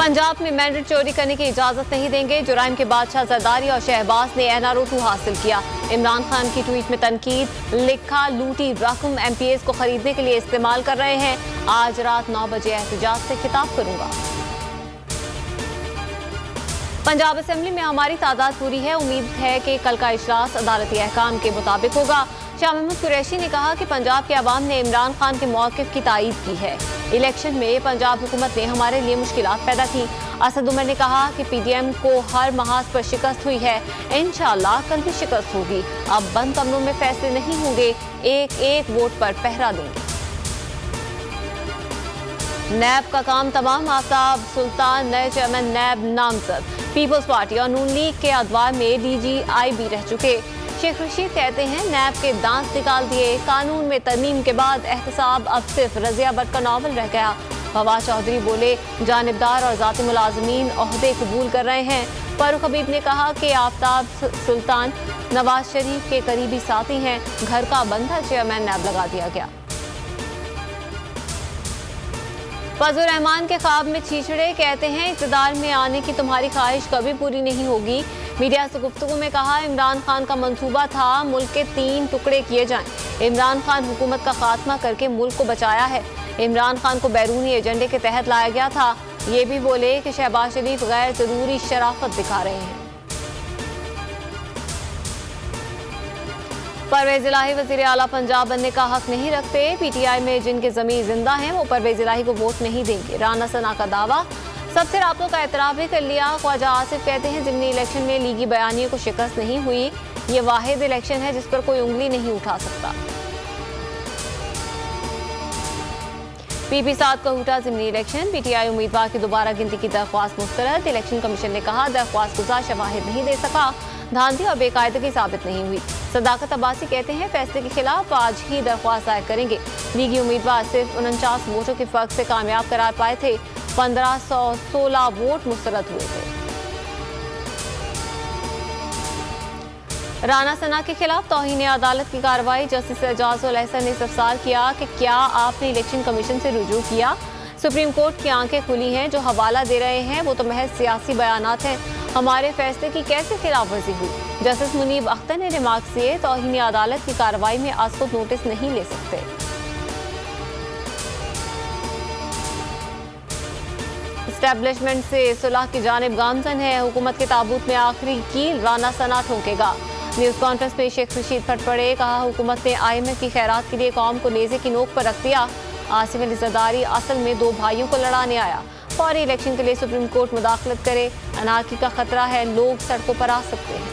पंजाब में मैंडेट चोरी करने की इजाजत नहीं देंगे। जुराइम के बादशाह जरदारी और शहबाज ने NRO 2 हासिल किया। इमरान खान की ट्वीट में तनकीद, लिखा लूटी रकम MPs को खरीदने के लिए इस्तेमाल कर रहे हैं। आज रात 9 बजे एहतजाज से खिताब करूंगा। पंजाब असेंबली में हमारी तादाद पूरी है। उम्मीद है कि कल का इजलास अदालती अहकाम के मुताबिक होगा। शाह महमूद कुरैशी ने कहा कि पंजाब के अवाम ने इमरान खान के मौक़िफ़ की तायीद की है। इलेक्शन में पंजाब हुकूमत ने हमारे लिए मुश्किलात पैदा की। असद उमर ने कहा कि PDM को हर महाज पर शिकस्त हुई है। इंशाअल्लाह कल भी शिकस्त होगी। अब बंद कमरों में फैसले नहीं होंगे, एक एक वोट पर पहरा देंगे। नैब का काम तमाम। आफ्ताब सुल्तान नए चेयरमैन नैब नामजद। पीपल्स पार्टी और नून लीग के अदवार में DGI भी रह चुके। शेख रशीद कहते हैं नैब के दांत निकाल दिए। कानून में तरमीम के बाद एहतसाब अब सिर्फ रजिया भट्ट का नावल रह गया। फवाद चौधरी बोले जानिबदार और जाती मुलाजमीन ओहदे कबूल कर रहे हैं। फारूक हबीब ने कहा कि आफ्ताब सुल्तान नवाज शरीफ के करीबी साथी हैं। घर का बंधा चेयरमैन नैब लगा दिया गया। फजल रहमान के ख्वाब में छीछड़े कहते हैं इक़्तिदार में आने की तुम्हारी ख्वाहिश कभी पूरी नहीं होगी। मीडिया से गुफ्तगू में कहा इमरान खान का मंसूबा था मुल्क के 3 टुकड़े किए जाएं। इमरान खान हुकूमत का खात्मा करके मुल्क को बचाया है। इमरान खान को बैरूनी एजेंडे के तहत लाया गया था। ये भी बोले कि शहबाज शरीफ गैर जरूरी शराफत दिखा रहे हैं। परवेज इलाही वज़ीर आला पंजाब बनने का हक नहीं रखते। PTI में जिनके ज़मीर जिंदा हैं वो परवेज इलाही को वोट नहीं देंगे। राना सना का दावा। सबसे राब्तों का एतराफ़ भी कर लिया। ख्वाजा आसिफ कहते हैं ज़िमनी इलेक्शन में लीगी बयानियों को शिकस्त नहीं हुई। ये वाहिद इलेक्शन है जिस पर कोई उंगली नहीं उठा सकता। PP 7 का हुटा ज़िमनी इलेक्शन। PTI उम्मीदवार की दोबारा गिनती की दरख्वास्त मुस्तरद। इलेक्शन कमीशन ने कहा दरख्वास्त गुज़ार शवाहिद नहीं दे सका। धांधली और बेकायदगी साबित नहीं हुई। सदाकत अब्बासी कहते हैं फैसले के खिलाफ आज ही दरख्वास्त दायर करेंगे। लीगी उम्मीदवार सिर्फ 49 वोटों के फर्क से कामयाब करार पाए थे। 1516 वोट मुस्तरद हुए थे। राना सना के खिलाफ तौहीन अदालत की कार्रवाई। जस्टिस एजाजुल एहसन ने इस्तफसार किया कि क्या आपने इलेक्शन कमीशन से रुजू किया। सुप्रीम कोर्ट की आंखें खुली हैं। जो हवाला दे रहे हैं वो तो महज सियासी बयानात हैं। हमारे फैसले की कैसे खिलाफ वर्जी हुई। जस्टिस मुनीब अख्तर ने रिमार्क्स दिए तौहीन अदालत की कार्रवाई में आज खुद नोटिस नहीं ले सकते। एस्टेब्लिशमेंट से सुलह की जानिब गामजन है। हुकूमत के ताबूत में आखिरी कील राना सना ठोकेगा। न्यूज़ कॉन्फ्रेंस में शेख रशीद फट पड़े। कहा हुकूमत ने IMF की खैरात के लिए कौम को नेज़े की नोक पर रख दिया। आसिफ अली जरदारी असल में 2 भाइयों को लड़ाने आया। फौरी इलेक्शन के लिए सुप्रीम कोर्ट मुदाखलत करे। अनारकी का खतरा है, लोग सड़कों पर आ सकते हैं।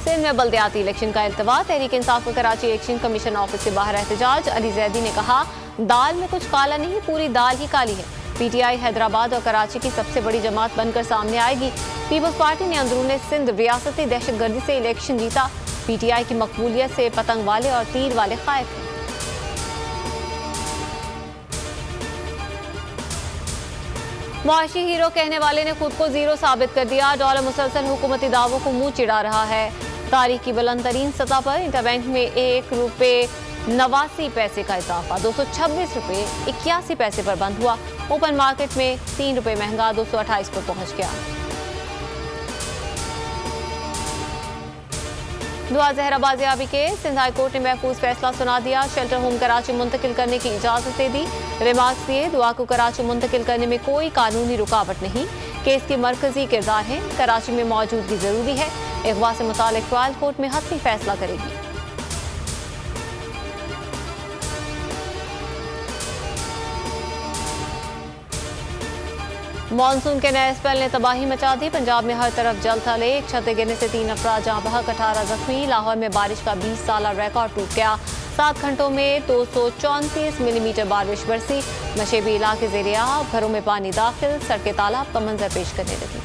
सिंध में बल्दियाती इलेक्शन का इल्तवा। तहरीक इंसाफ का कराची इलेक्शन कमीशन ऑफिस के बाहर एहतजाज। अली जैदी ने कहा दाल में कुछ काला नहीं, पूरी दाल ही काली है। PTI हैदराबाद और कराची की सबसे बड़ी जमात बनकर सामने आएगी। पीपल्स पार्टी ने अंदरूनी सिंध रियासती दहशतगर्दी से इलेक्शन जीता। PTI की मकबूलियत से पतंग वाले और तीर वाले खाइफ हैं। मुआशी हीरो कहने वाले ने खुद को जीरो साबित कर दिया। डॉलर मुसलसल हुकूमती दावों को मुंह चिढ़ा रहा है। तारीख की बुलंद तरीन सतह पर इंटरबैंक में ₹1.89 का इजाफा। 226 रुपये 81 पैसे पर बंद हुआ। ओपन मार्केट में 3 रुपये महंगा 228 पर पहुंच गया। दुआ जहरा बाजियाबी के सिंध हाई कोर्ट ने महफूज फैसला सुना दिया। शेल्टर होम कराची मुंतकिल करने की इजाजत दे दी। रिमार्क्स दिए दुआ को कराची मुंतकिल करने में कोई कानूनी रुकावट नहीं। केस की मरकजी किरदार है। कराची में मौजूदगी जरूरी है। अगवा से मुतालिक ट्रायल कोर्ट में हतमी फैसला करेगी। मानसून के नए स्पेल ने तबाही मचा दी। पंजाब में हर तरफ जल थले। एक छत गिरने से 3 अफराद जहाँ बहक, 18 जख्मी। लाहौर में बारिश का 20 साला रिकॉर्ड टूट गया। 7 घंटों में 234 मिलीमीटर बारिश बरसी। मशेबी इलाके ज़ेर-ए-आब, घरों में पानी दाखिल, सड़कें तालाब का मंजर पेश करने लगी।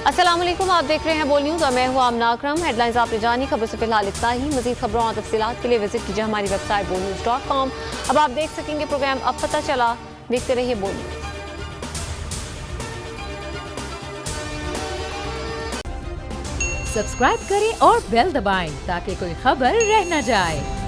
अस्सलाम वालेकुम, आप देख रहे हैं बोल न्यूज़ और मैं हूँ आमना अकरम। हेडलाइंस आपने जानी, खबर से फिलहाल इतना ही। मजीद खबरों और तफसीलात के लिए विजिट कीजिए हमारी वेबसाइट bolnews.com। अब आप देख सकेंगे प्रोग्राम अब पता चला। देखते रहिए बोल न्यूज़। सब्सक्राइब करें और बेल दबाएं ताकि कोई खबर रह न जाए।